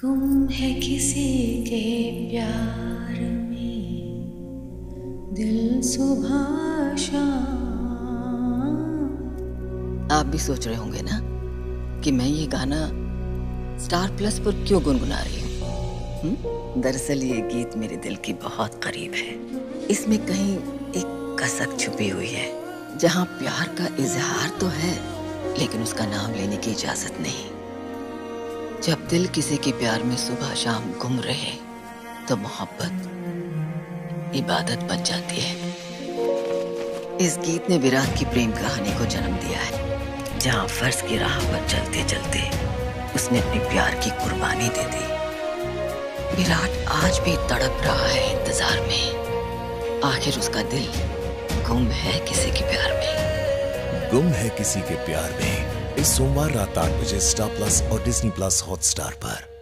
गुम है किसी के प्यार में दिल सुबह शाम। आप भी सोच रहे होंगे ना कि मैं ये गाना स्टार प्लस पर क्यों गुनगुना रही हूँ। दरअसल ये गीत मेरे दिल की बहुत करीब है। इसमें कहीं एक कसक छुपी हुई है, जहाँ प्यार का इजहार तो है लेकिन उसका नाम लेने की इजाजत नहीं। जब दिल किसी के प्यार में सुबह शाम गुम रहे तो मोहब्बत इबादत बन जाती है। इस गीत ने विराट की प्रेम कहानी को जन्म दिया है, जहाँ फर्ज की राह पर चलते चलते उसने अपने प्यार की कुर्बानी दे दी। विराट आज भी तड़प रहा है इंतजार में, आखिर उसका दिल गुम है किसी के प्यार में। गुम है किसी के प्यार में इस सोमवार रात 8 बजे स्टार प्लस और डिज्नी प्लस हॉटस्टार पर।